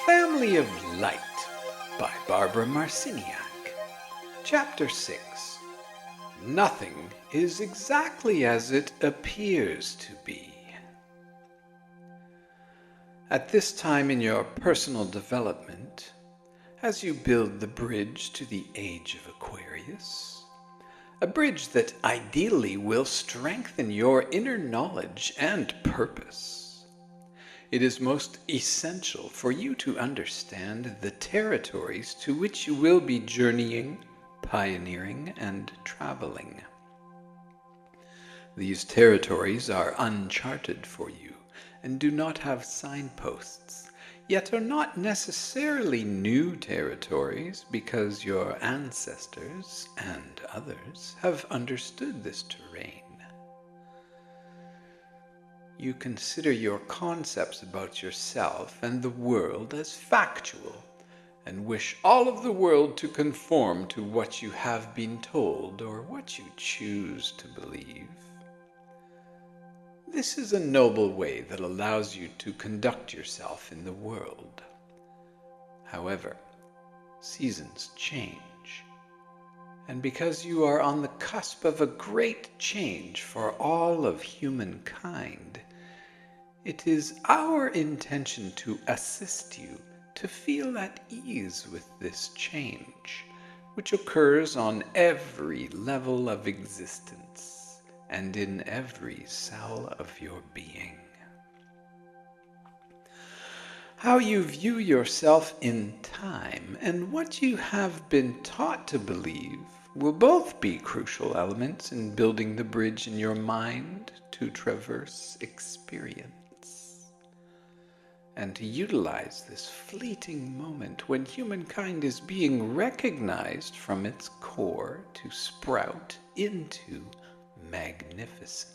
Family of Light by Barbara Marciniak. Chapter 6. Nothing is exactly as it appears to be. At this time in your personal development, as you build the bridge to the age of Aquarius, a bridge that ideally will strengthen your inner knowledge and purpose, it is most essential for you to understand the territories to which you will be journeying, pioneering, and traveling. These territories are uncharted for you and do not have signposts, yet are not necessarily new territories because your ancestors and others have understood this terrain. You consider your concepts about yourself and the world as factual, and wish all of the world to conform to what you have been told or what you choose to believe. This is a noble way that allows you to conduct yourself in the world. However, seasons change, and because you are on the cusp of a great change for all of humankind, it is our intention to assist you to feel at ease with this change, which occurs on every level of existence and in every cell of your being. How you view yourself in time and what you have been taught to believe will both be crucial elements in building the bridge in your mind to traverse experience, and to utilize this fleeting moment when humankind is being recognized from its core to sprout into magnificence.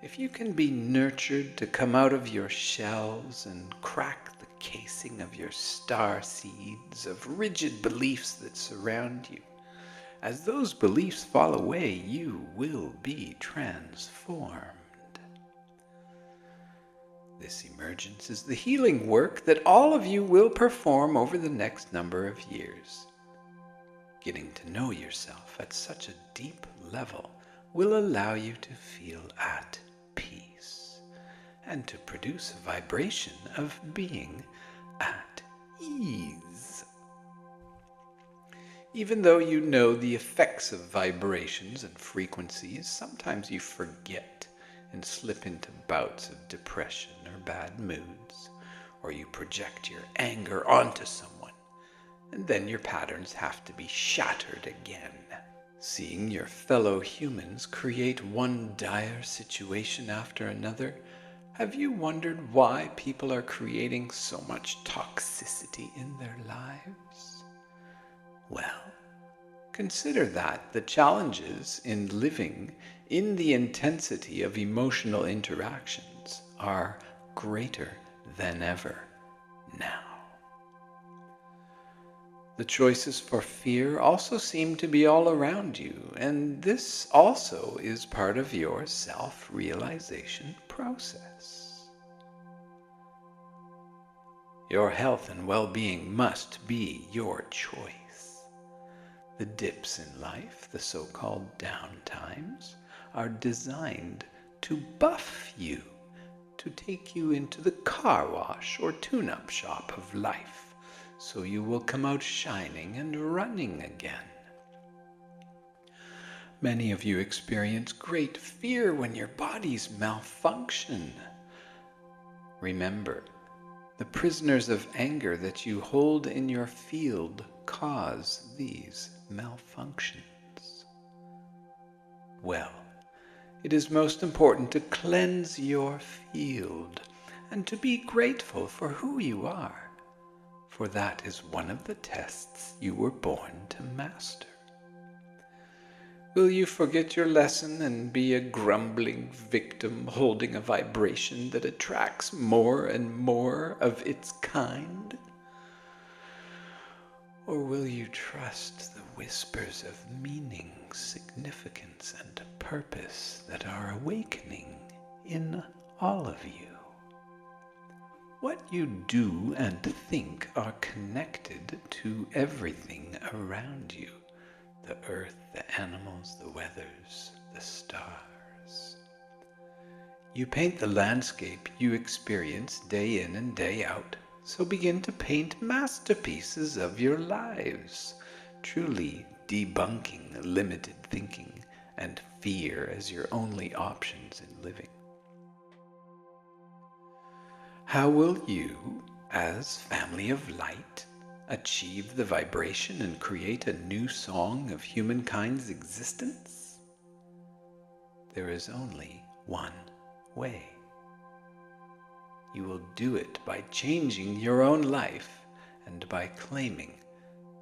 If you can be nurtured to come out of your shells and crack the casing of your star seeds of rigid beliefs that surround you, as those beliefs fall away, you will be transformed. This emergence is the healing work that all of you will perform over the next number of years. Getting to know yourself at such a deep level will allow you to feel at peace and to produce a vibration of being at ease. Even though you know the effects of vibrations and frequencies, sometimes you forget and slip into bouts of depression or bad moods, or you project your anger onto someone, and then your patterns have to be shattered again. Seeing your fellow humans create one dire situation after another, have you wondered why people are creating so much toxicity in their lives? Well, consider that the challenges in living in the intensity of emotional interactions are greater than ever now. The choices for fear also seem to be all around you, and this also is part of your self-realization process. Your health and well-being must be your choice. The dips in life, the so-called down times, are designed to buff you, to take you into the car wash or tune-up shop of life, so you will come out shining and running again. Many of you experience great fear when your bodies malfunction. Remember, the prisoners of anger that you hold in your field cause these malfunctions. Well, it is most important to cleanse your field and to be grateful for who you are, for that is one of the tests you were born to master. Will you forget your lesson and be a grumbling victim holding a vibration that attracts more and more of its kind? Or will you trust the whispers of meaning, significance, and purpose that are awakening in all of you? What you do and think are connected to everything around you. The earth, the animals, the weathers, the stars. You paint the landscape you experience day in and day out, so begin to paint masterpieces of your lives, truly debunking limited thinking and fear as your only options in living. How will you, as family of light, achieve the vibration and create a new song of humankind's existence? There is only one way. You will do it by changing your own life and by claiming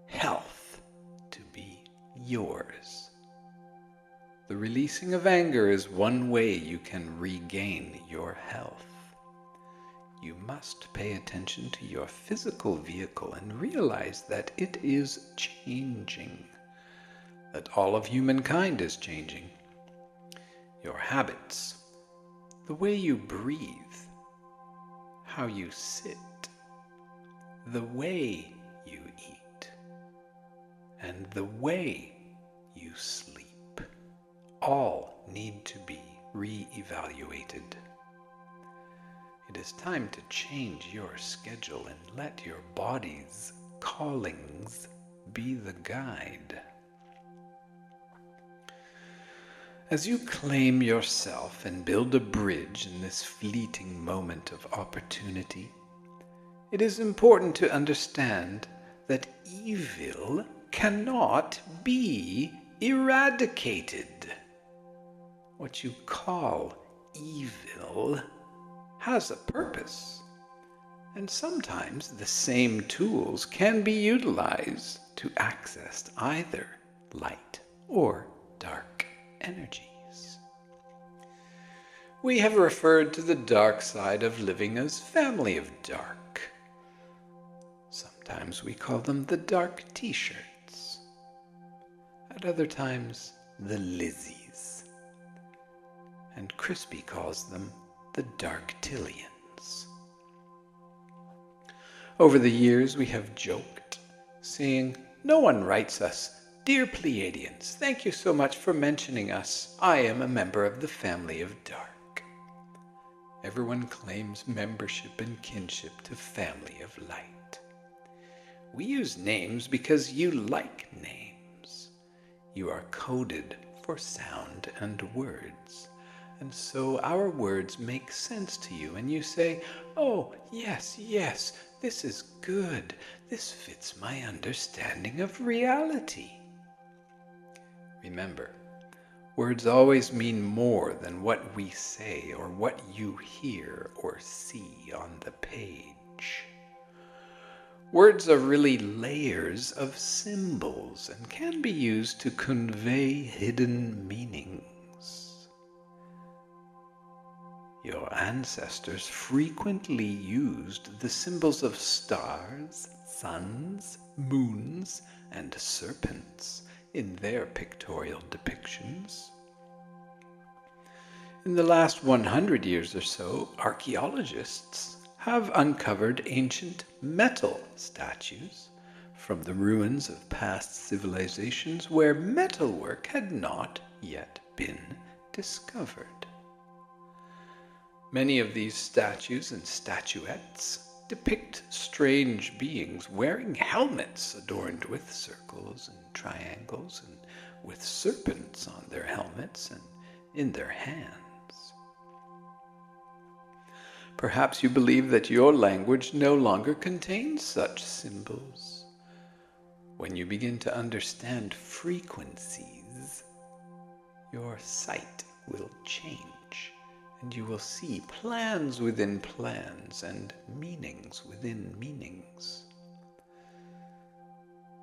health to be yours. The releasing of anger is one way you can regain your health. You must pay attention to your physical vehicle and realize that it is changing, that all of humankind is changing. Your habits, the way you breathe, how you sit, the way you eat, and the way you sleep, all need to be re-evaluated. It is time to change your schedule and let your body's callings be the guide. As you claim yourself and build a bridge in this fleeting moment of opportunity, it is important to understand that evil cannot be eradicated. What you call evil has a purpose, and sometimes the same tools can be utilized to access either light or dark energies. We have referred to the dark side of living as family of dark. Sometimes we call them the dark t-shirts. At other times, the Lizzies. And Crispy calls them the Darktillians. Over the years we have joked, saying, "No one writes us, 'Dear Pleiadians, thank you so much for mentioning us. I am a member of the family of dark.' Everyone claims membership and kinship to family of light. We use names because you like names. You are coded for sound and words. And so our words make sense to you, and you say, 'Oh, yes, yes, this is good. This fits my understanding of reality.' Remember, words always mean more than what we say or what you hear or see on the page. Words are really layers of symbols and can be used to convey hidden meanings. Your ancestors frequently used the symbols of stars, suns, moons, and serpents in their pictorial depictions. In the last 100 years or so, archaeologists have uncovered ancient metal statues from the ruins of past civilizations where metalwork had not yet been discovered. Many of these statues and statuettes depict strange beings wearing helmets adorned with circles and triangles and with serpents on their helmets and in their hands. Perhaps you believe that your language no longer contains such symbols. When you begin to understand frequencies, your sight will change. And you will see plans within plans and meanings within meanings.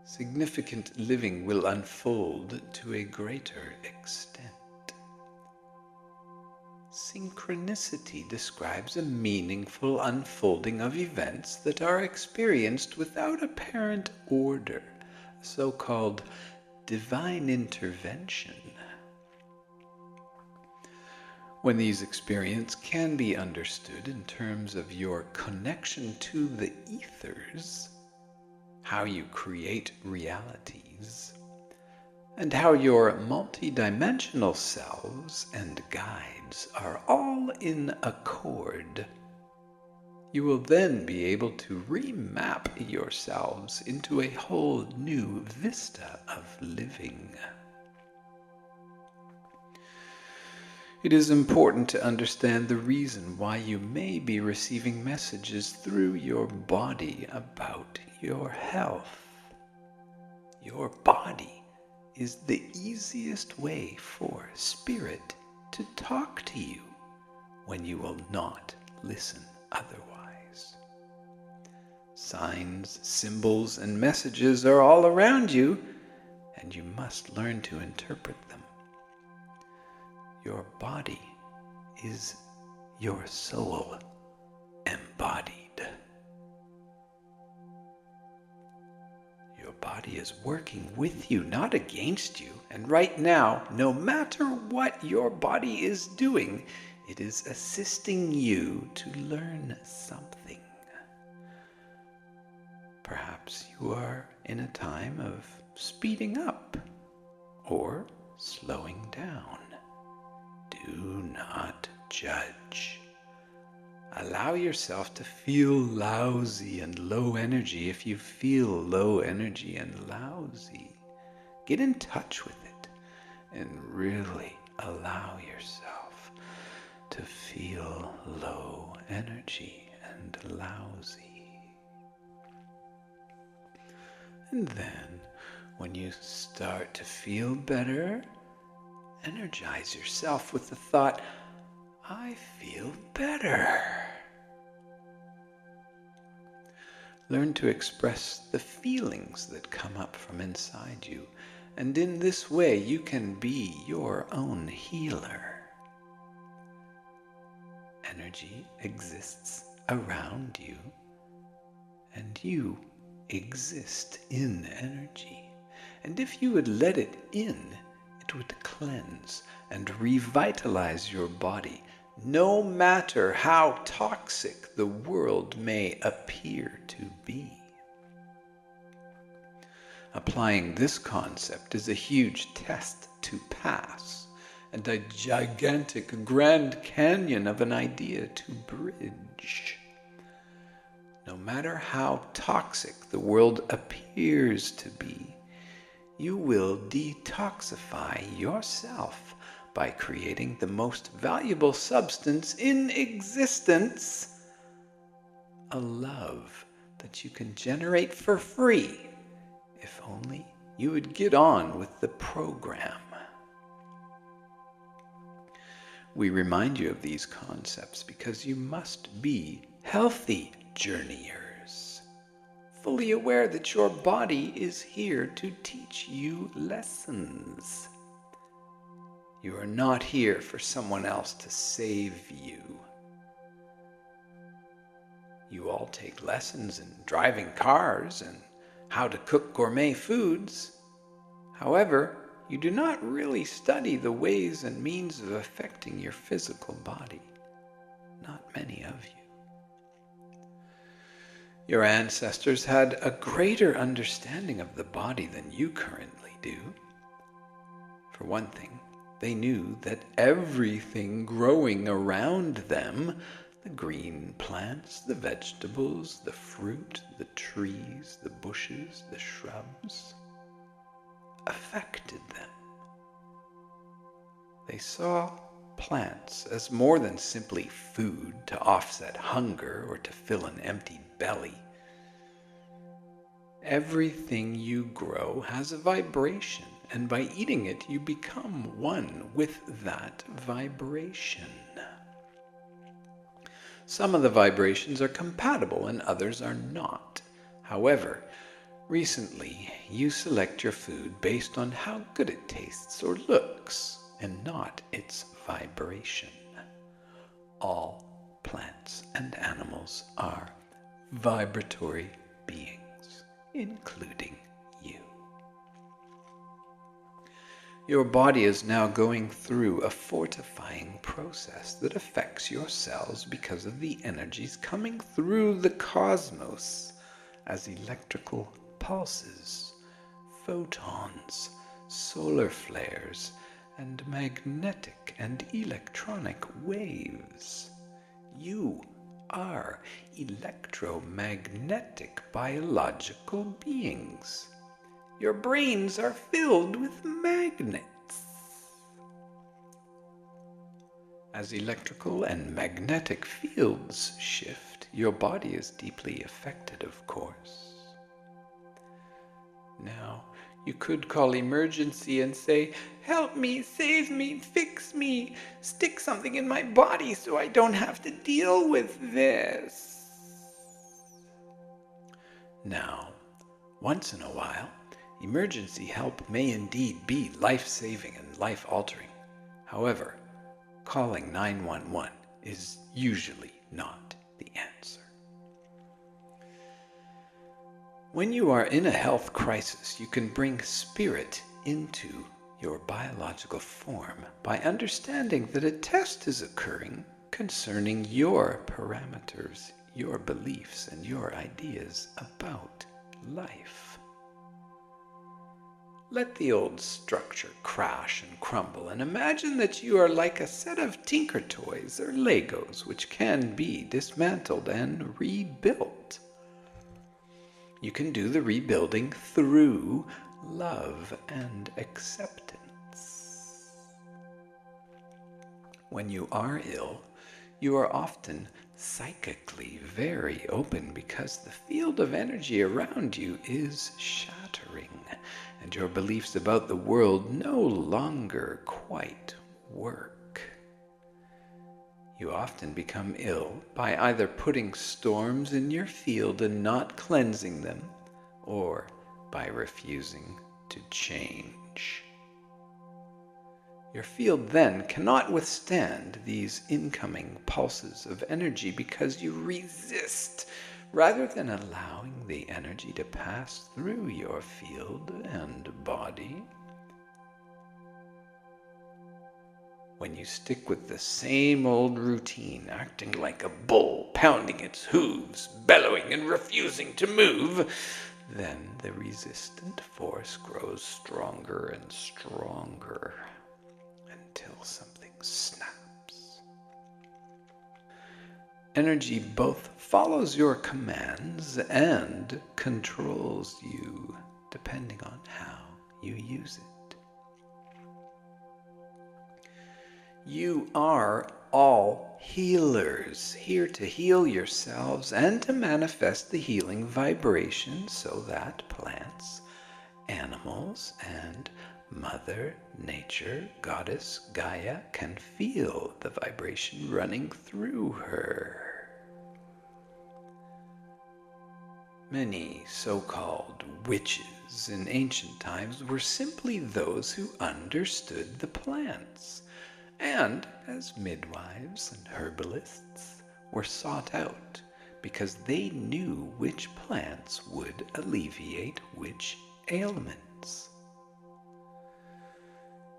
Significant living will unfold to a greater extent. Synchronicity describes a meaningful unfolding of events that are experienced without apparent order so-called divine intervention. When these experiences can be understood in terms of your connection to the ethers, how you create realities, and how your multidimensional selves and guides are all in accord, you will then be able to remap yourselves into a whole new vista of living. It is important to understand the reason why you may be receiving messages through your body about your health. Your body is the easiest way for spirit to talk to you when you will not listen otherwise. Signs, symbols, and messages are all around you, and you must learn to interpret them. Your body is your soul embodied. Your body is working with you, not against you. And right now, no matter what your body is doing, it is assisting you to learn something. Perhaps you are in a time of speeding up or slowing down. Do not judge. Allow yourself to feel lousy and low energy if you feel low energy and lousy. Get in touch with it and really allow yourself to feel low energy and lousy. And then, when you start to feel better, energize yourself with the thought, I feel better. Learn to express the feelings that come up from inside you, and in this way you can be your own healer. Energy exists around you, and you exist in energy. And if you would let it in, it would cleanse and revitalize your body, no matter how toxic the world may appear to be. Applying this concept is a huge test to pass, and a gigantic Grand Canyon of an idea to bridge. No matter how toxic the world appears to be, you will detoxify yourself by creating the most valuable substance in existence, a love that you can generate for free if only you would get on with the program. We remind you of these concepts because you must be healthy journeyers, fully aware that your body is here to teach you lessons. You are not here for someone else to save you. You all take lessons in driving cars and how to cook gourmet foods. However, you do not really study the ways and means of affecting your physical body. Not many of you. Your ancestors had a greater understanding of the body than you currently do. For one thing, they knew that everything growing around them, the green plants, the vegetables, the fruit, the trees, the bushes, the shrubs, affected them. They saw plants as more than simply food to offset hunger or to fill an empty belly. Everything you grow has a vibration, and by eating it, you become one with that vibration. Some of the vibrations are compatible and others are not. However, recently, you select your food based on how good it tastes or looks, and not its vibration. All plants and animals are vibratory beings, including you. Your body is now going through a fortifying process that affects your cells because of the energies coming through the cosmos as electrical pulses, photons, solar flares, and magnetic and electronic waves. You are electromagnetic biological beings. Your brains are filled with magnets. As electrical and magnetic fields shift, your body is deeply affected, of course. Now, you could call emergency and say, "Help me, save me, fix me, stick something in my body so I don't have to deal with this." Now, once in a while, emergency help may indeed be life-saving and life-altering. However, calling 911 is usually not the answer. When you are in a health crisis, you can bring spirit into your biological form by understanding that a test is occurring concerning your parameters, your beliefs, and your ideas about life. Let the old structure crash and crumble, and imagine that you are like a set of Tinker Toys or Legos which can be dismantled and rebuilt. You can do the rebuilding through love and acceptance. When you are ill, you are often psychically very open because the field of energy around you is shattering, and your beliefs about the world no longer quite work. You often become ill by either putting storms in your field and not cleansing them, or by refusing to change. Your field then cannot withstand these incoming pulses of energy because you resist rather than allowing the energy to pass through your field and body. When you stick with the same old routine, acting like a bull, pounding its hooves, bellowing and refusing to move, then the resistant force grows stronger and stronger until something snaps. Energy both follows your commands and controls you, depending on how you use it. You are all healers, here to heal yourselves and to manifest the healing vibration so that plants, animals, and Mother Nature, Goddess Gaia, can feel the vibration running through her. Many so-called witches in ancient times were simply those who understood the plants, and as midwives and herbalists were sought out because they knew which plants would alleviate which ailments.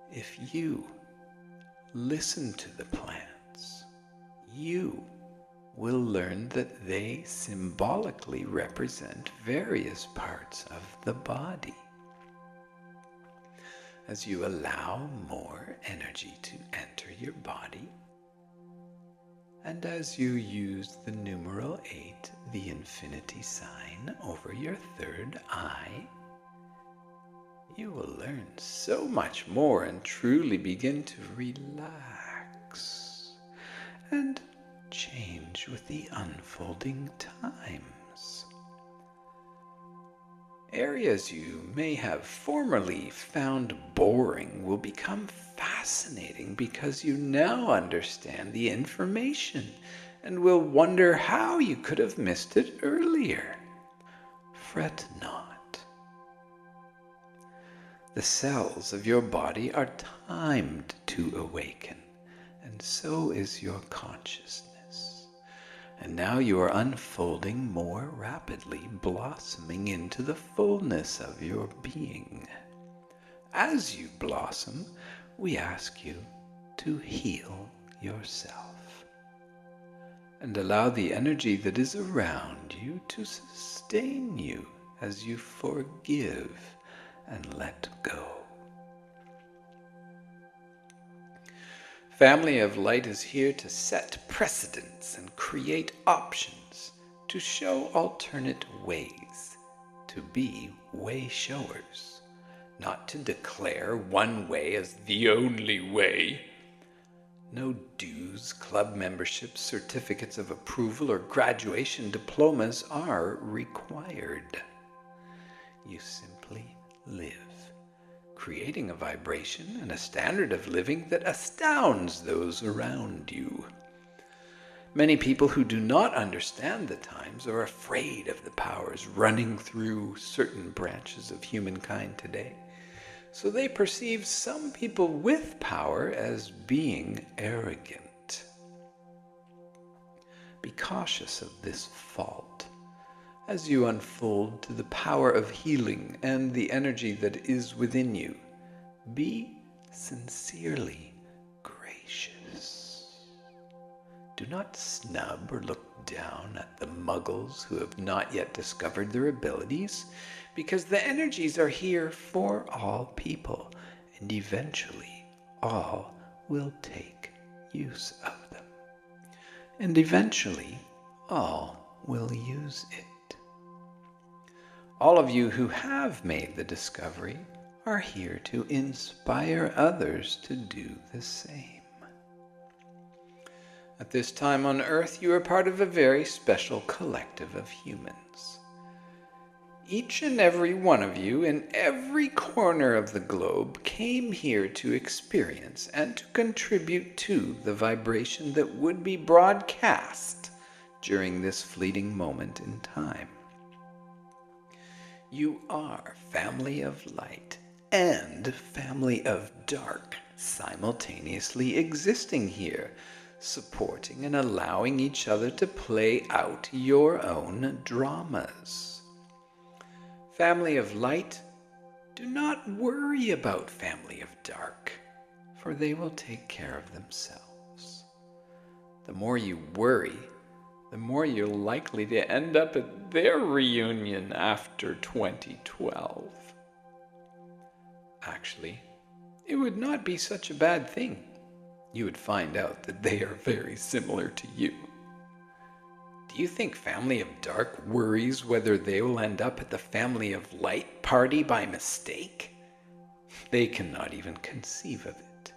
If you listen to the plants, you will learn that they symbolically represent various parts of the body. As you allow more energy to enter your body, and as you use the numeral 8, the infinity sign, over your third eye, you will learn so much more and truly begin to relax and change with the unfolding times. Areas you may have formerly found boring will become fascinating because you now understand the information and will wonder how you could have missed it earlier. Fret not. The cells of your body are timed to awaken, and so is your consciousness. And now you are unfolding more rapidly, blossoming into the fullness of your being. as you blossom, we ask you to heal yourself and allow the energy that is around you to sustain you as you forgive and let go. Family of Light is here to set precedents and create options, to show alternate ways, to be way showers, not to declare one way as the only way. No dues, club memberships, certificates of approval, or graduation diplomas are required. You simply live, creating a vibration and a standard of living that astounds those around you. Many people who do not understand the times are afraid of the powers running through certain branches of humankind today. So they perceive some people with power as being arrogant. Be cautious of this fault as you unfold to the power of healing and the energy that is within you. Be sincerely gracious. Do not snub or look down at the muggles who have not yet discovered their abilities, because the energies are here for all people, and eventually all will take use of them. And eventually all will use it. All of you who have made the discovery are here to inspire others to do the same. At this time on Earth, you are part of a very special collective of humans. Each and every one of you in every corner of the globe came here to experience and to contribute to the vibration that would be broadcast during this fleeting moment in time. You are family of light and family of dark simultaneously existing here, supporting and allowing each other to play out your own dramas. Family of light, do not worry about family of dark, for they will take care of themselves. The more you worry, the more you're likely to end up at their reunion after 2012. Actually, it would not be such a bad thing. You would find out that they are very similar to you. Do you think family of dark worries whether they will end up at the family of light party by mistake? They cannot even conceive of it.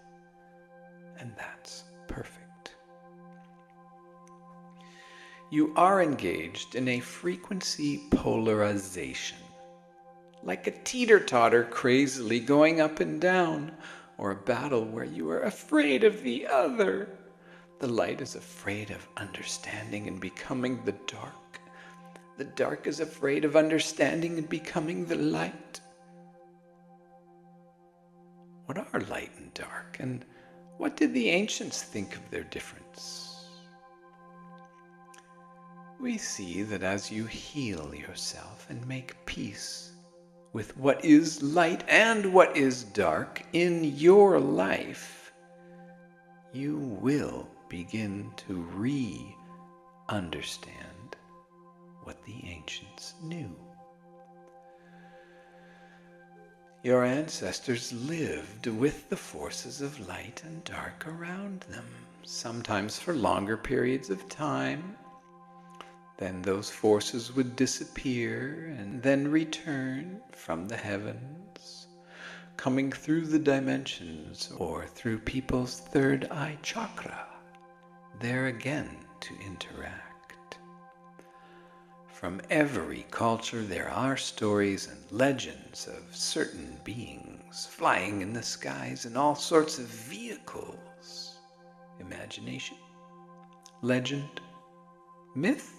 And that's perfect. You are engaged in a frequency polarization, like a teeter-totter crazily going up and down, or a battle where you are afraid of the other. The light is afraid of understanding and becoming the dark. The dark is afraid of understanding and becoming the light. What are light and dark, and what did the ancients think of their difference? We see that as you heal yourself and make peace with what is light and what is dark in your life, you will begin to re-understand what the ancients knew. Your ancestors lived with the forces of light and dark around them, sometimes for longer periods of time. Then those forces would disappear and then return from the heavens, coming through the dimensions or through people's third eye chakra, there again to interact. From every culture there are stories and legends of certain beings flying in the skies in all sorts of vehicles. Imagination? Legend? Myth?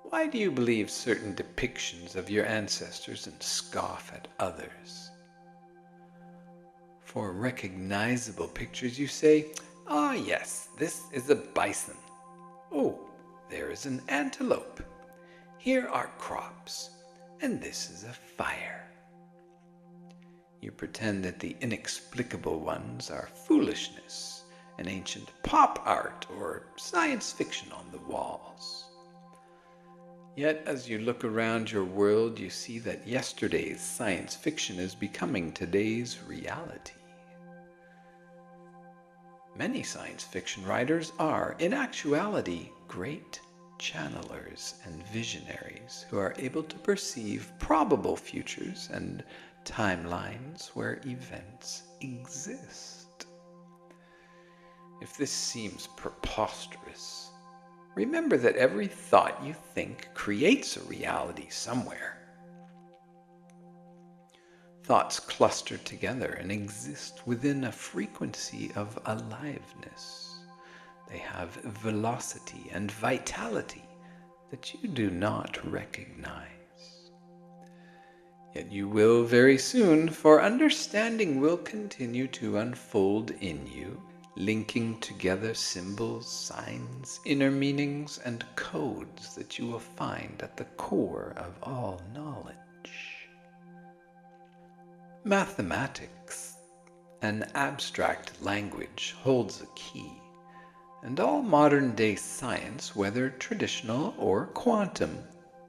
Why do you believe certain depictions of your ancestors and scoff at others? For recognizable pictures you say, "Ah, yes, this is a bison. Oh, there is an antelope. Here are crops, and this is a fire." You pretend that the inexplicable ones are foolishness and ancient pop art or science fiction on the walls. Yet, as you look around your world, you see that yesterday's science fiction is becoming today's reality. Many science fiction writers are, in actuality, great channelers and visionaries who are able to perceive probable futures and timelines where events exist. If this seems preposterous, remember that every thought you think creates a reality somewhere. Thoughts cluster together and exist within a frequency of aliveness. They have velocity and vitality that you do not recognize. Yet you will very soon, for understanding will continue to unfold in you, linking together symbols, signs, inner meanings, and codes that you will find at the core of all knowledge. Mathematics, an abstract language, holds a key, and all modern-day science, whether traditional or quantum,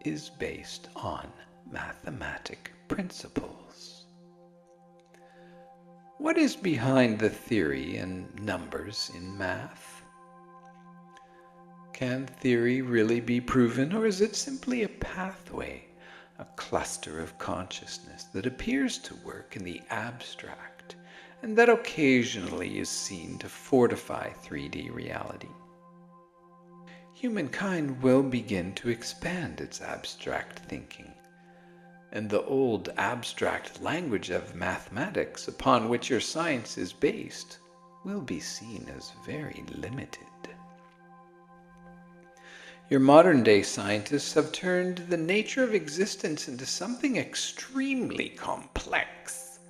is based on mathematic principles. What is behind the theory and numbers in math? Can theory really be proven, or is it simply a pathway, a cluster of consciousness that appears to work in the abstract and that occasionally is seen to fortify 3D reality? Humankind will begin to expand its abstract thinking, and the old abstract language of mathematics upon which your science is based will be seen as very limited. Your modern-day scientists have turned the nature of existence into something extremely complex.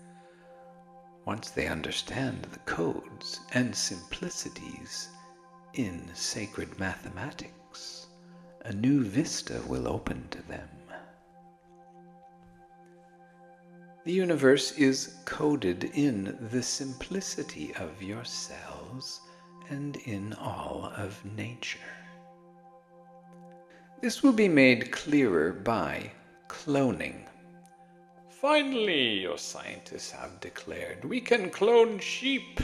Once they understand the codes and simplicities in sacred mathematics, a new vista will open to them. The universe is coded in the simplicity of your cells and in all of nature. This will be made clearer by cloning. Finally, your scientists have declared, we can clone sheep.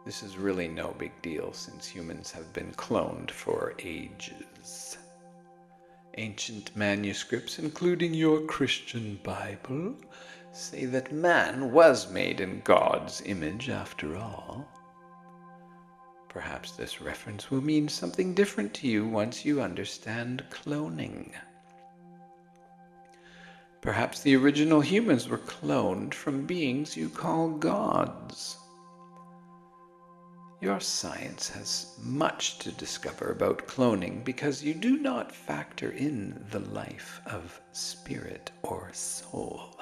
This is really no big deal since humans have been cloned for ages. Ancient manuscripts, including your Christian Bible, say that man was made in God's image after all. Perhaps this reference will mean something different to you once you understand cloning. Perhaps the original humans were cloned from beings you call gods. Your science has much to discover about cloning because you do not factor in the life of spirit or soul.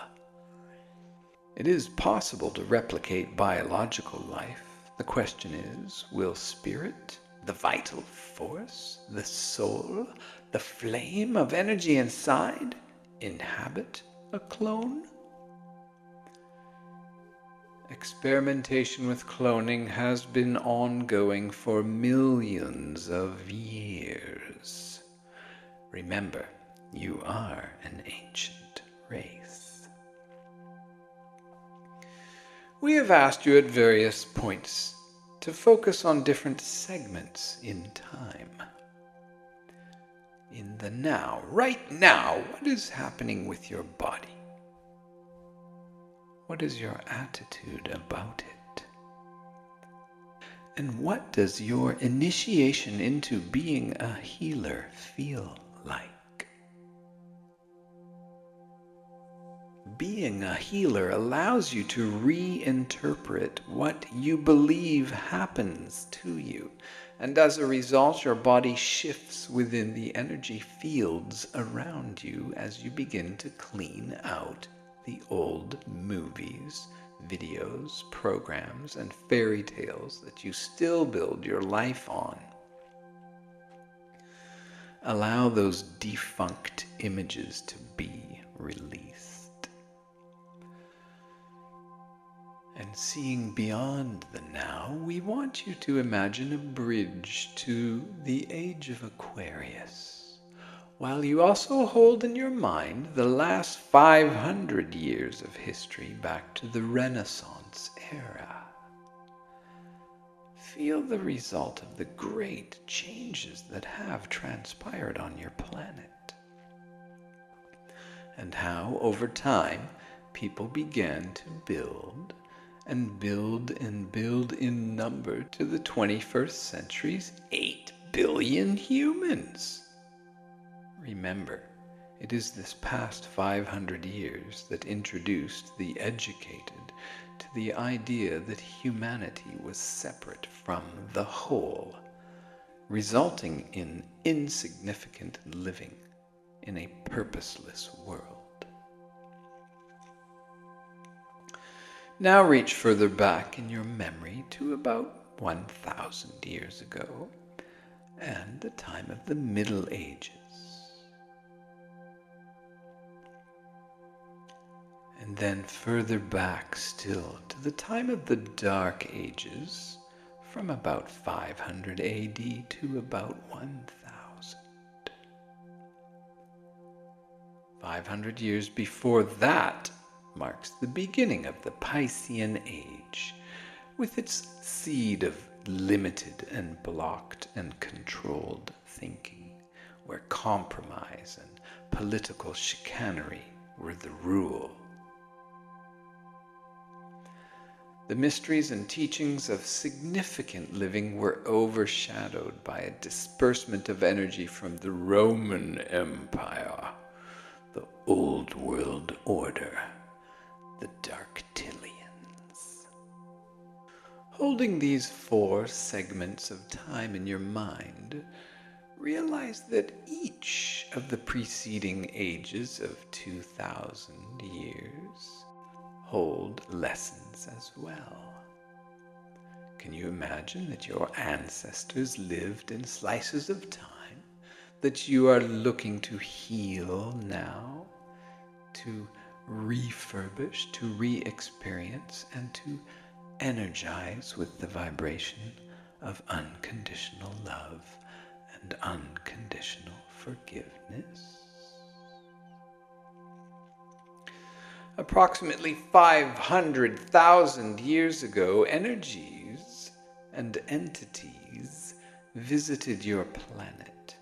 It is possible to replicate biological life. The question is, will spirit, the vital force, the soul, the flame of energy inside, inhabit a clone? Experimentation with cloning has been ongoing for millions of years. Remember, you are an ancient race. We have asked you at various points to focus on different segments in time. In the now, right now, what is happening with your body? What is your attitude about it? And what does your initiation into being a healer feel like? Being a healer allows you to reinterpret what you believe happens to you, and as a result, your body shifts within the energy fields around you as you begin to clean out the old movies, videos, programs, and fairy tales that you still build your life on. Allow those defunct images to be released. And seeing beyond the now, we want you to imagine a bridge to the age of Aquarius, while you also hold in your mind the last 500 years of history back to the Renaissance era. Feel the result of the great changes that have transpired on your planet, and how, over time, people began to build and build and build in number to the 21st century's 8 billion humans. Remember, it is this past 500 years that introduced the educated to the idea that humanity was separate from the whole, resulting in insignificant living in a purposeless world. Now reach further back in your memory to about 1,000 years ago and the time of the Middle Ages. And then further back still to the time of the Dark Ages, from about 500 AD to about 1000. 500 years before that marks the beginning of the Piscean Age, with its seed of limited and blocked and controlled thinking, where compromise and political chicanery were the rule. The mysteries and teachings of significant living were overshadowed by a disbursement of energy from the Roman Empire, the Old World Order, the Darktilians. Holding these 4 segments of time in your mind, realize that each of the preceding ages of 2,000 years hold lessons as well. Can you imagine that your ancestors lived in slices of time that you are looking to heal now, to refurbish, to re-experience, and to energize with the vibration of unconditional love and unconditional forgiveness? Approximately 500,000 years ago, energies and entities visited your planet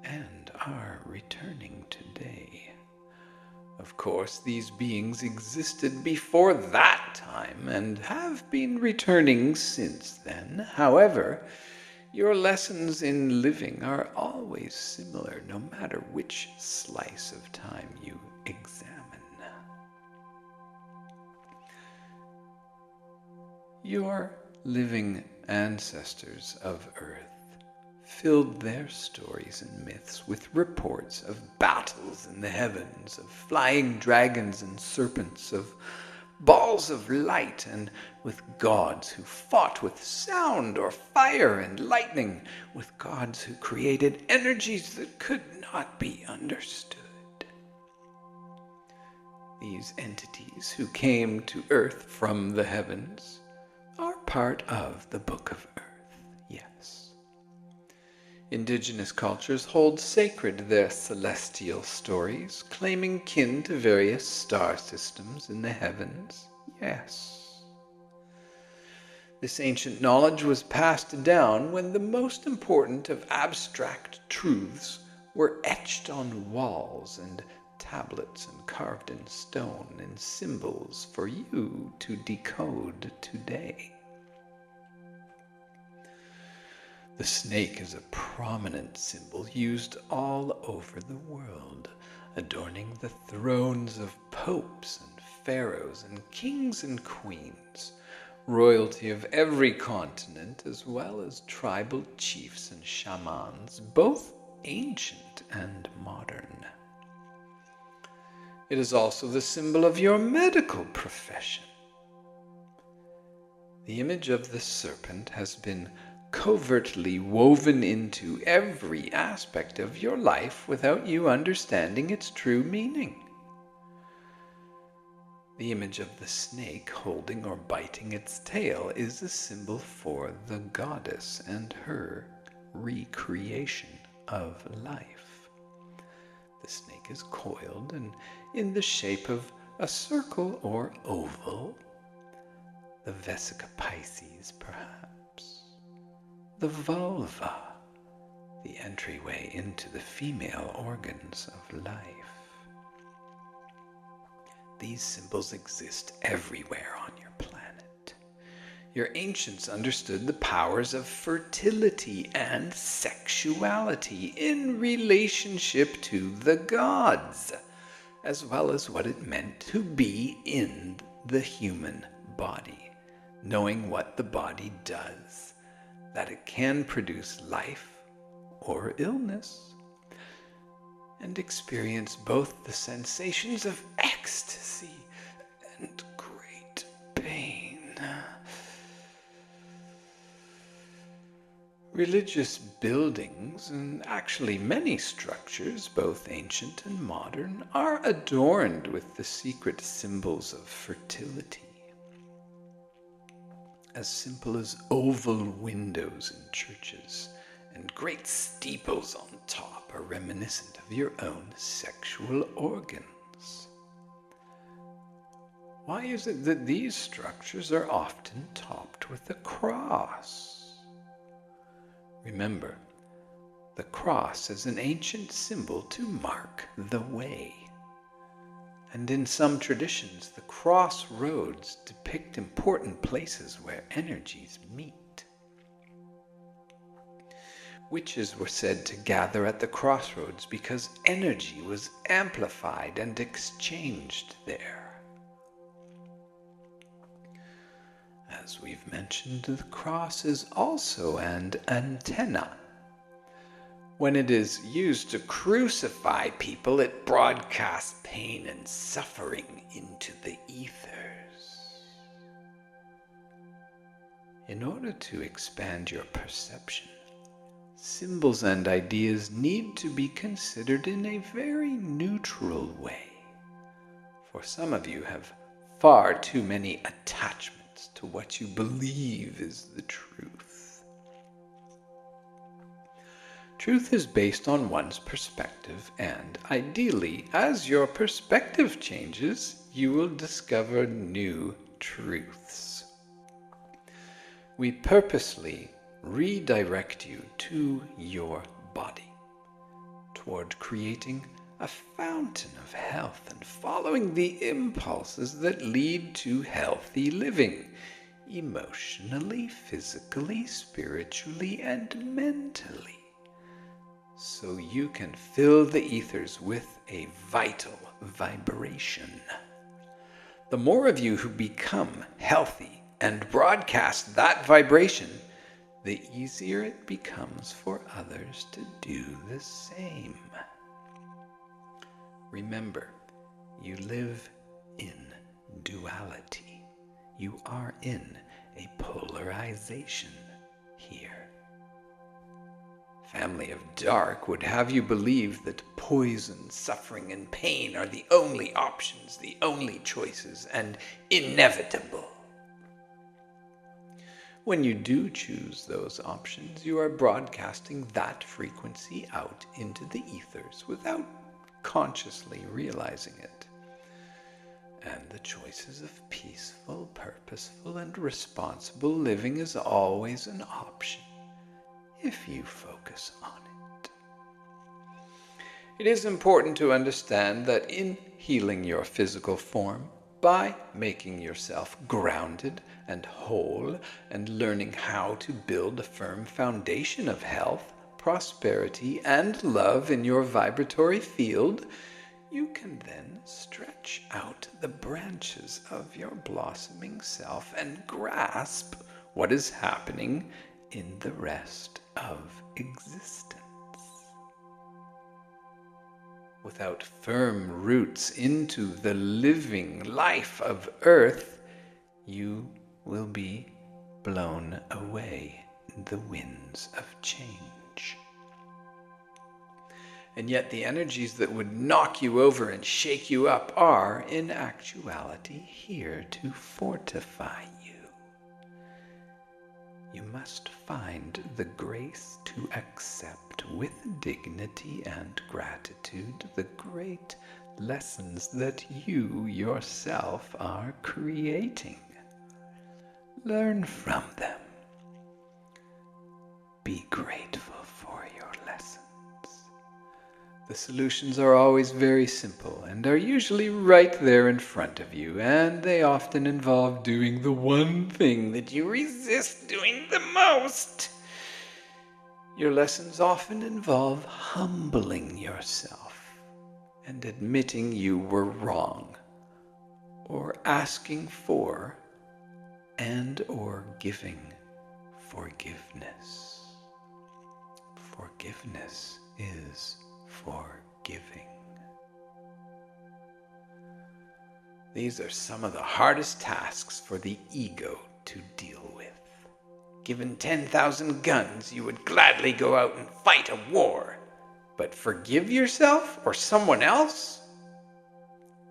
and are returning today. Of course, these beings existed before that time and have been returning since then. However, your lessons in living are always similar, no matter which slice of time you examine. Your living ancestors of Earth filled their stories and myths with reports of battles in the heavens, of flying dragons and serpents, of balls of light, and with gods who fought with sound or fire and lightning, with gods who created energies that could not be understood. These entities who came to Earth from the heavens are part of the Book of Earth, yes. Indigenous cultures hold sacred their celestial stories, claiming kin to various star systems in the heavens, yes. This ancient knowledge was passed down when the most important of abstract truths were etched on walls and tablets and carved in stone in symbols for you to decode today. The snake is a prominent symbol used all over the world, adorning the thrones of popes and pharaohs and kings and queens, royalty of every continent, as well as tribal chiefs and shamans, both ancient and modern. It is also the symbol of your medical profession. The image of the serpent has been covertly woven into every aspect of your life without you understanding its true meaning. The image of the snake holding or biting its tail is a symbol for the goddess and her recreation of life. The snake is coiled and in the shape of a circle or oval, the vesica Pisces perhaps, the vulva, the entryway into the female organs of life. These symbols exist everywhere on your planet. Your ancients understood the powers of fertility and sexuality in relationship to the gods, as well as what it meant to be in the human body, knowing what the body does, that it can produce life or illness, and experience both the sensations of ecstasy and great pain. Religious buildings, and actually many structures, both ancient and modern, are adorned with the secret symbols of fertility. As simple as oval windows in churches and great steeples on top are reminiscent of your own sexual organs. Why is it that these structures are often topped with a cross? Remember, the cross is an ancient symbol to mark the way. And in some traditions, the crossroads depict important places where energies meet. Witches were said to gather at the crossroads because energy was amplified and exchanged there. As we've mentioned, the cross is also an antenna. When it is used to crucify people, it broadcasts pain and suffering into the ethers. In order to expand your perception, symbols and ideas need to be considered in a very neutral way, for some of you have far too many attachments to what you believe is the truth. Truth is based on one's perspective, and ideally, as your perspective changes, you will discover new truths. We purposely redirect you to your body, toward creating a fountain of health and following the impulses that lead to healthy living, emotionally, physically, spiritually, and mentally, so you can fill the ethers with a vital vibration. The more of you who become healthy and broadcast that vibration, the easier it becomes for others to do the same. Remember, you live in duality. You are in a polarization here. Family of Dark would have you believe that poison, suffering, and pain are the only options, the only choices, and inevitable. When you do choose those options, you are broadcasting that frequency out into the ethers without consciously realizing it. And the choices of peaceful, purposeful, and responsible living is always an option if you focus on it. It is important to understand that in healing your physical form, by making yourself grounded and whole and learning how to build a firm foundation of health, prosperity, and love in your vibratory field, you can then stretch out the branches of your blossoming self and grasp what is happening in the rest of existence. Without firm roots into the living life of Earth, you will be blown away in the winds of change. And yet the energies that would knock you over and shake you up are, in actuality, here to fortify you. You must find the grace to accept with dignity and gratitude the great lessons that you yourself are creating. Learn from them. Be grateful for your lessons. The solutions are always very simple and are usually right there in front of you, and they often involve doing the one thing that you resist doing the most. Your lessons often involve humbling yourself and admitting you were wrong, or asking for and/or giving forgiveness. Forgiveness is forgiving. These are some of the hardest tasks for the ego to deal with. Given 10,000 guns, you would gladly go out and fight a war. But forgive yourself or someone else?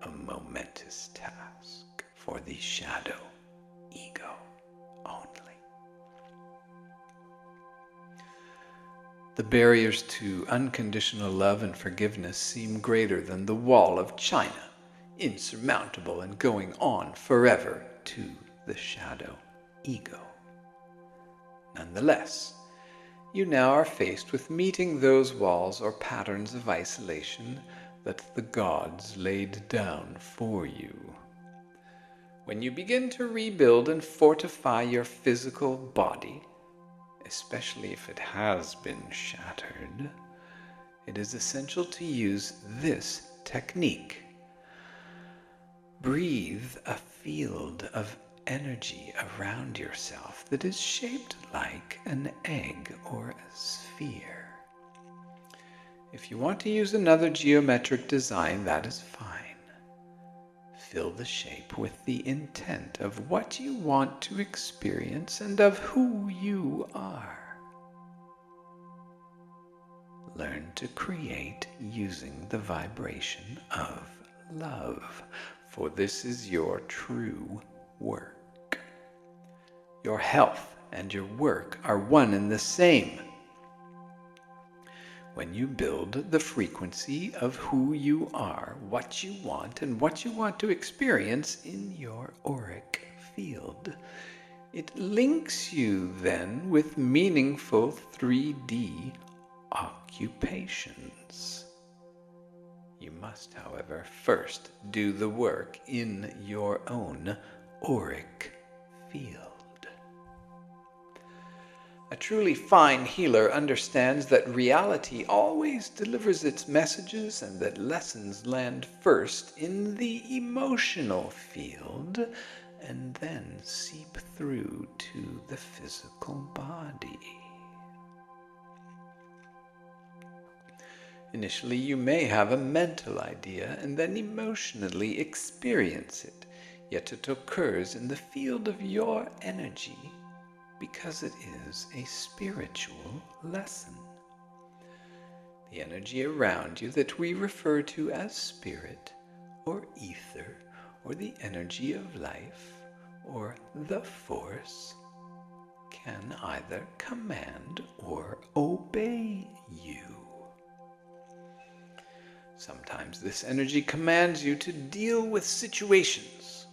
A momentous task for the shadow ego only. The barriers to unconditional love and forgiveness seem greater than the wall of China, insurmountable and going on forever to the shadow ego. Nonetheless, you now are faced with meeting those walls or patterns of isolation that the gods laid down for you. When you begin to rebuild and fortify your physical body, especially if it has been shattered, it is essential to use this technique. Breathe a field of energy around yourself that is shaped like an egg or a sphere. If you want to use another geometric design, that is fine. Fill the shape with the intent of what you want to experience and of who you are. Learn to create using the vibration of love, for this is your true work. Your health and your work are one and the same. When you build the frequency of who you are, what you want, and what you want to experience in your auric field, it links you then with meaningful 3D occupations. You must, however, first do the work in your own auric field. A truly fine healer understands that reality always delivers its messages and that lessons land first in the emotional field and then seep through to the physical body. Initially, you may have a mental idea and then emotionally experience it, yet it occurs in the field of your energy because it is a spiritual lesson. The energy around you that we refer to as spirit or ether or the energy of life or the force can either command or obey you. Sometimes this energy commands you to deal with situations,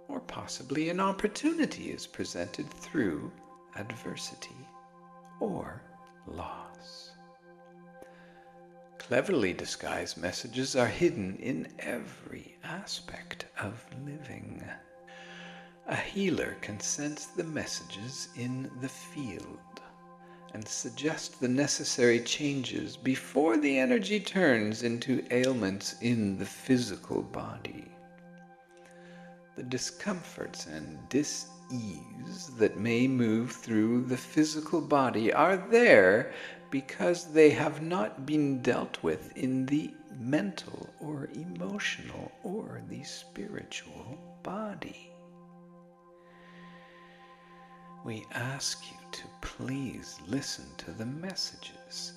or possibly an opportunity is presented through adversity or loss. Cleverly disguised messages are hidden in every aspect of living. A healer can sense the messages in the field and suggest the necessary changes before the energy turns into ailments in the physical body. The discomforts and dis-ease that may move through the physical body are there because they have not been dealt with in the mental or emotional or the spiritual body. We ask you to please listen to the messages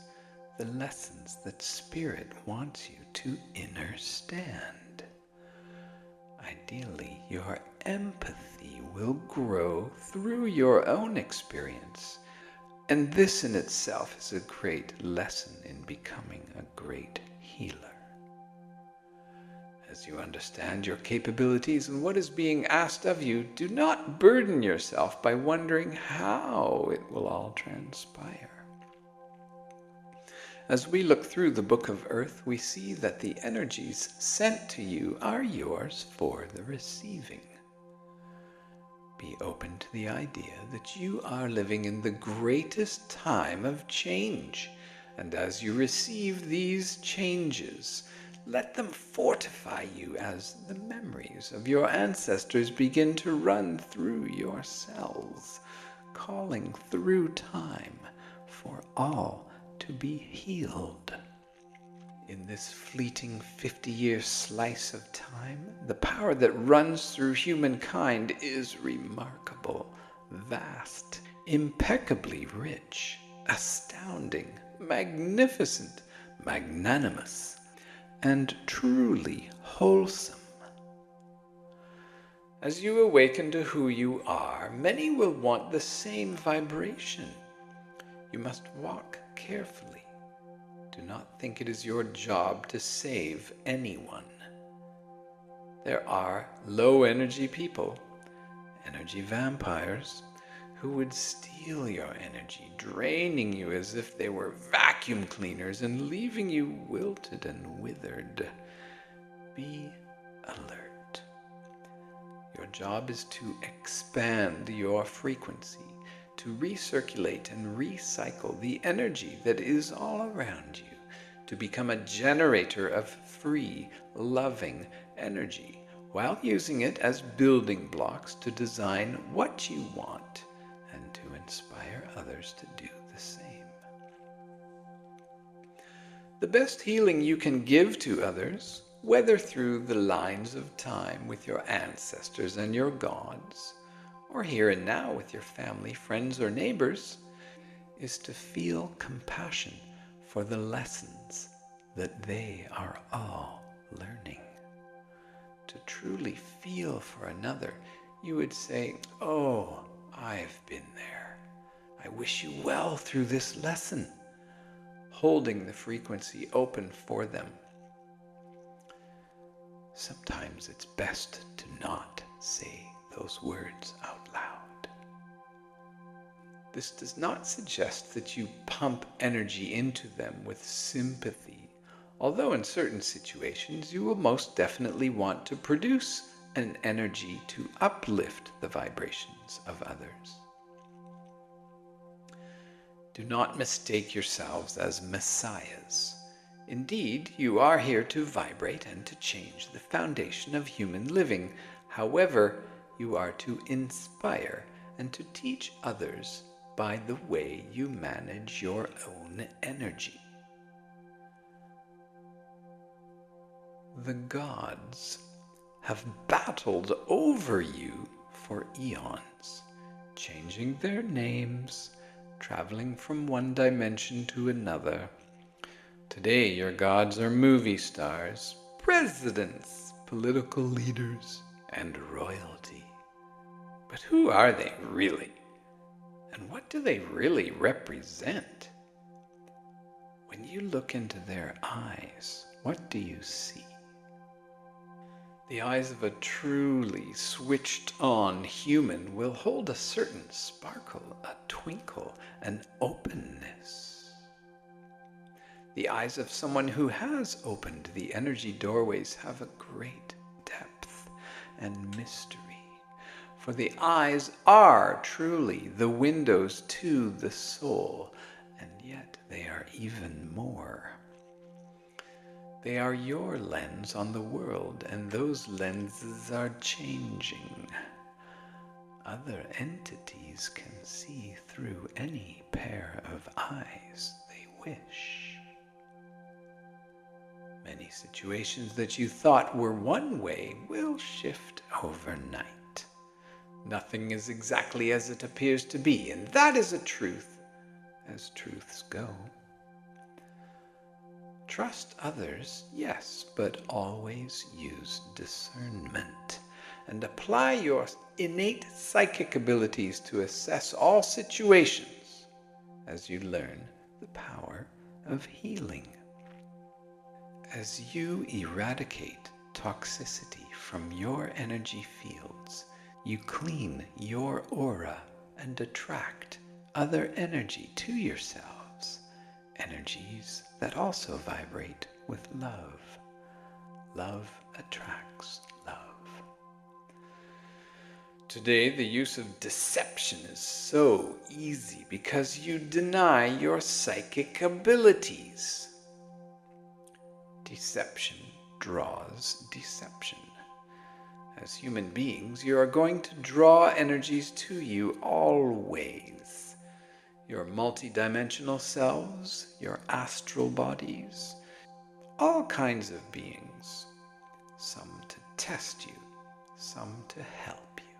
the lessons that Spirit wants you to understand. Ideally, your empathy will grow through your own experience, and this in itself is a great lesson in becoming a great healer. As you understand your capabilities and what is being asked of you, do not burden yourself by wondering how it will all transpire. As we look through the Book of Earth, we see that the energies sent to you are yours for the receiving. Be open to the idea that you are living in the greatest time of change, and as you receive these changes, let them fortify you as the memories of your ancestors begin to run through your cells, calling through time for all to be healed. In this fleeting 50-year slice of time, the power that runs through humankind is remarkable, vast, impeccably rich, astounding, magnificent, magnanimous, and truly wholesome. As you awaken to who you are, many will want the same vibration. You must walk carefully. Do not think it is your job to save anyone. There are low-energy people, energy vampires, who would steal your energy, draining you as if they were vacuum cleaners and leaving you wilted and withered. Be alert. Your job is to expand your frequency, to recirculate and recycle the energy that is all around you, to become a generator of free, loving energy, while using it as building blocks to design what you want and to inspire others to do the same. The best healing you can give to others, whether through the lines of time with your ancestors and your gods, or here and now with your family, friends, or neighbors, is to feel compassion for the lessons that they are all learning. To truly feel for another, you would say, "Oh, I've been there. I wish you well through this lesson," holding the frequency open for them. Sometimes it's best to not say those words out loud. This does not suggest that you pump energy into them with sympathy, although in certain situations you will most definitely want to produce an energy to uplift the vibrations of others. Do not mistake yourselves as messiahs. Indeed, you are here to vibrate and to change the foundation of human living. However, you are to inspire and to teach others by the way you manage your own energy. The gods have battled over you for eons, changing their names, traveling from one dimension to another. Today your gods are movie stars, presidents, political leaders, and royalty. But who are they really? And what do they really represent? When you look into their eyes, what do you see? The eyes of a truly switched-on human will hold a certain sparkle, a twinkle, an openness. The eyes of someone who has opened the energy doorways have a great depth and mystery. For the eyes are truly the windows to the soul, and yet they are even more. They are your lens on the world, and those lenses are changing. Other entities can see through any pair of eyes they wish. Many situations that you thought were one way will shift overnight. Nothing is exactly as it appears to be, and that is a truth, as truths go. Trust others, yes, but always use discernment and apply your innate psychic abilities to assess all situations as you learn the power of healing. As you eradicate toxicity from your energy fields, you clean your aura and attract other energy to yourselves, energies that also vibrate with love. Love attracts love. Today, the use of deception is so easy because you deny your psychic abilities. Deception draws deception. As human beings, you are going to draw energies to you always. Your multidimensional selves, your astral bodies, all kinds of beings. Some to test you, some to help you.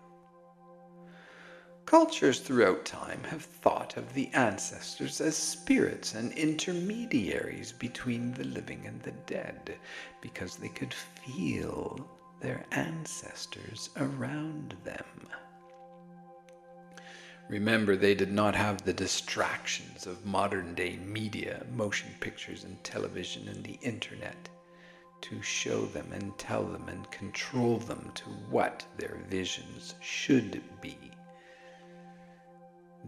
Cultures throughout time have thought of the ancestors as spirits and intermediaries between the living and the dead, because they could feel their ancestors around them. Remember, they did not have the distractions of modern-day media, motion pictures and television and the internet to show them and tell them and control them to what their visions should be.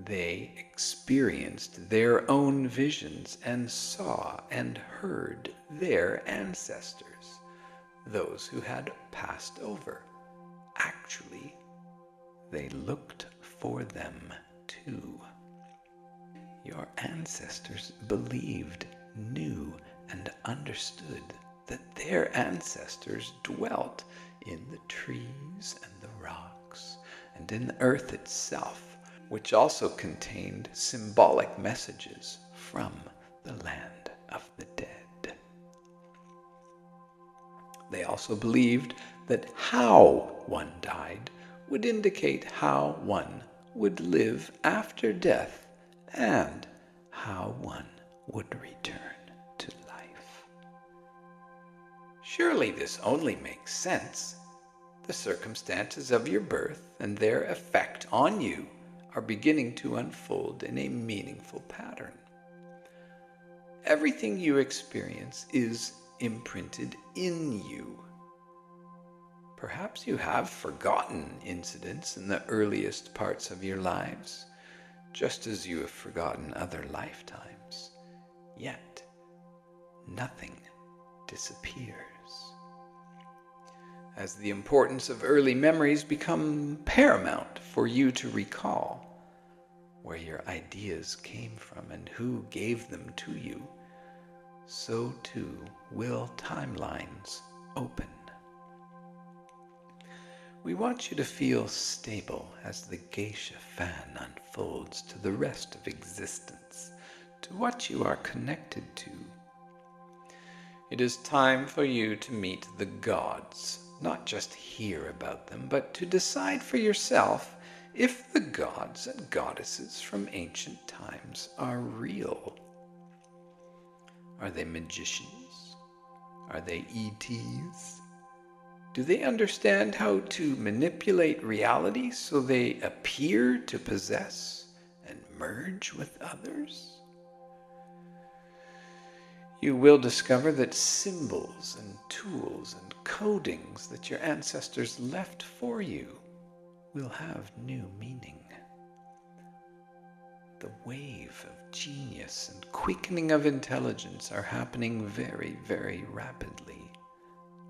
They experienced their own visions and saw and heard their ancestors, those who had passed over. Actually, they looked for them too. Your ancestors believed, knew, and understood that their ancestors dwelt in the trees and the rocks and in the earth itself, which also contained symbolic messages from the land of the dead. They also believed that how one died would indicate how one would live after death and how one would return to life. Surely this only makes sense. The circumstances of your birth and their effect on you are beginning to unfold in a meaningful pattern. Everything you experience is imprinted in you. Perhaps you have forgotten incidents in the earliest parts of your lives, just as you have forgotten other lifetimes. Yet, nothing disappears. As the importance of early memories become paramount for you to recall where your ideas came from and who gave them to you, so too will timelines open. We want you to feel stable as the geisha fan unfolds to the rest of existence, to what you are connected to. It is time for you to meet the gods, not just hear about them, but to decide for yourself if the gods and goddesses from ancient times are real. Are they magicians? Are they ETs? Do they understand how to manipulate reality so they appear to possess and merge with others? You will discover that symbols and tools and codings that your ancestors left for you will have new meaning. The wave of genius and quickening of intelligence are happening very, very rapidly.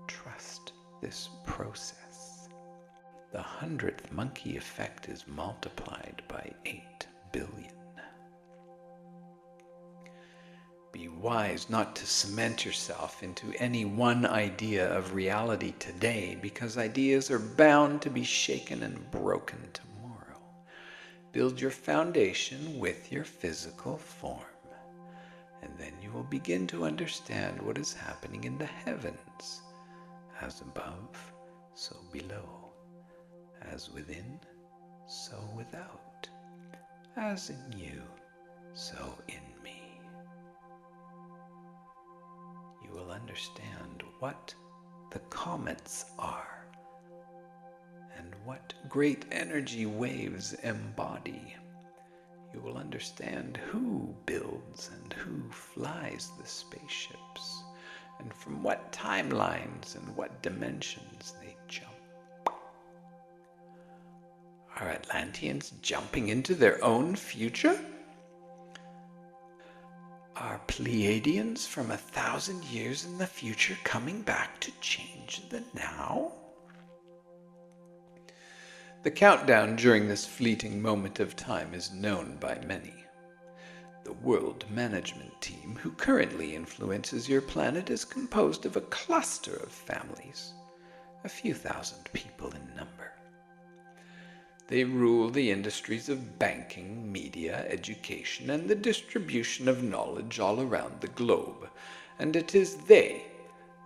Trust this process. The 100th monkey effect is multiplied by 8 billion. Be wise not to cement yourself into any one idea of reality today, because ideas are bound to be shaken and broken tomorrow. Build your foundation with your physical form, and then you will begin to understand what is happening in the heavens. As above, so below. As within, so without. As in you, so in me. will understand what the comets are and what great energy waves embody. You will understand who builds and who flies the spaceships, and from what timelines and what dimensions they jump. Are Atlanteans jumping into their own future? Are Pleiadians from 1,000 years in the future coming back to change the now? The countdown during this fleeting moment of time is known by many. The world management team who currently influences your planet is composed of a cluster of families, a few thousand people in number. They rule the industries of banking, media, education, and the distribution of knowledge all around the globe, and it is they,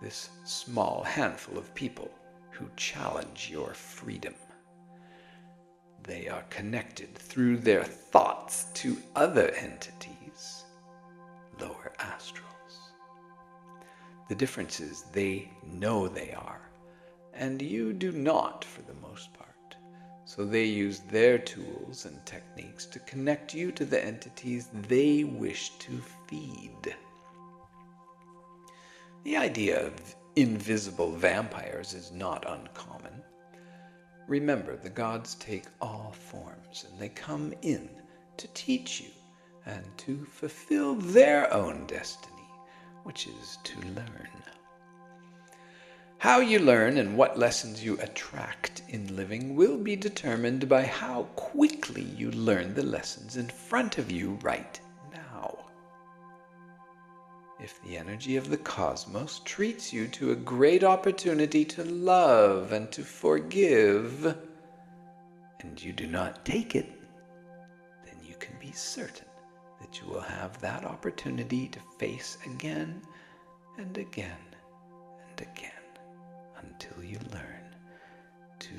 this small handful of people, who challenge your freedom. They are connected through their thoughts to other entities, lower astrals. The difference is they know they are, and you do not for the most part. So they use their tools and techniques to connect you to the entities they wish to feed. The idea of invisible vampires is not uncommon. Remember, the gods take all forms, and they come in to teach you and to fulfill their own destiny, which is to learn. How you learn and what lessons you attract in living will be determined by how quickly you learn the lessons in front of you right now. If the energy of the cosmos treats you to a great opportunity to love and to forgive, and you do not take it, then you can be certain that you will have that opportunity to face again and again and again, until you learn to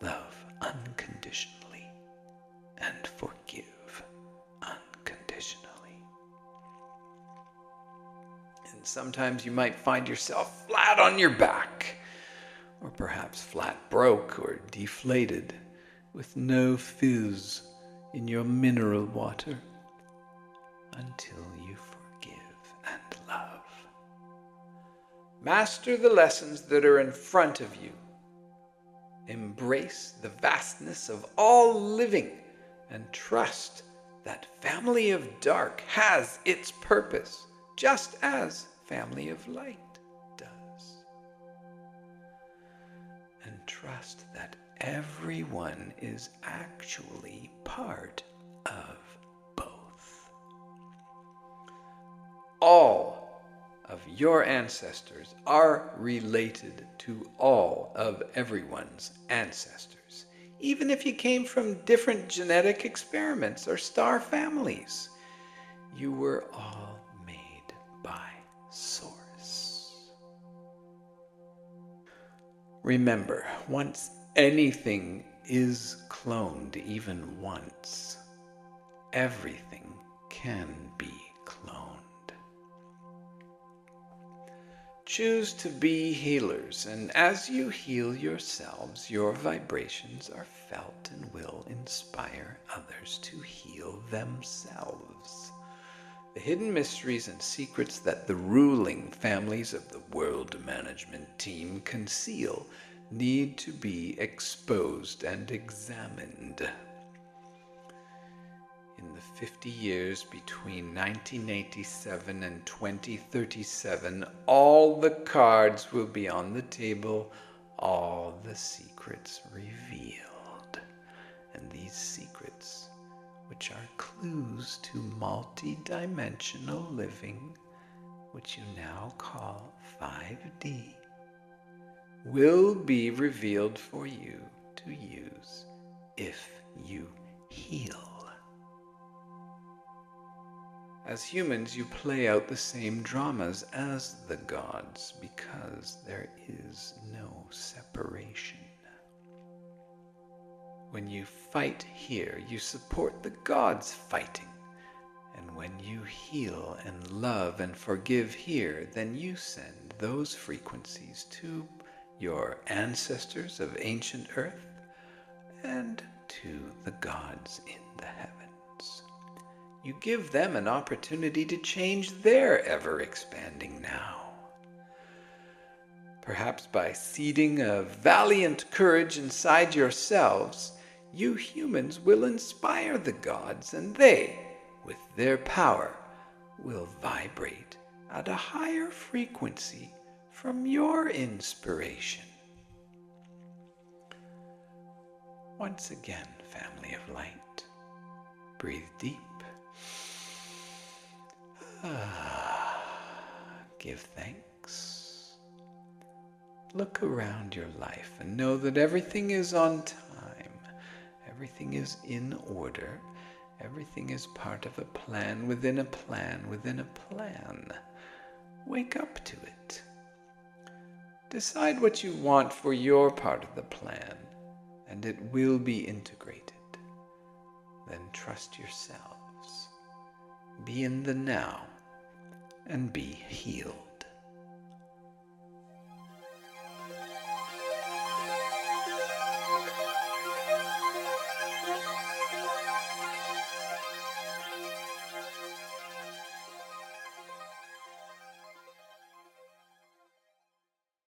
love unconditionally and forgive unconditionally. And sometimes you might find yourself flat on your back, or perhaps flat broke or deflated, with no fizz in your mineral water, until you forgive and love. Master the lessons that are in front of you. Embrace the vastness of all living and trust that Family of Dark has its purpose, just as Family of Light does. And trust that everyone is actually part of both. All of your ancestors are related to all of everyone's ancestors, even if you came from different genetic experiments or star families. You were all made by Source. Remember, once anything is cloned even once, everything can be cloned. Choose to be healers, and as you heal yourselves, your vibrations are felt and will inspire others to heal themselves. The hidden mysteries and secrets that the ruling families of the world management team conceal need to be exposed and examined. In the 50 years between 1987 and 2037, all the cards will be on the table, all the secrets revealed. And these secrets, which are clues to multidimensional living, which you now call 5D, will be revealed for you to use if you heal. As humans, you play out the same dramas as the gods because there is no separation. When you fight here, you support the gods fighting. And when you heal and love and forgive here, then you send those frequencies to your ancestors of ancient earth and to the gods in the heavens. You give them an opportunity to change their ever-expanding now. Perhaps by seeding a valiant courage inside yourselves, you humans will inspire the gods, and they, with their power, will vibrate at a higher frequency from your inspiration. Once again, family of light, breathe deep. Give thanks. Look around your life and know that everything is on time. Everything is in order. Everything is part of a plan within a plan within a plan. Wake up to it. Decide what you want for your part of the plan, and it will be integrated. Then trust yourselves. Be in the now and be healed.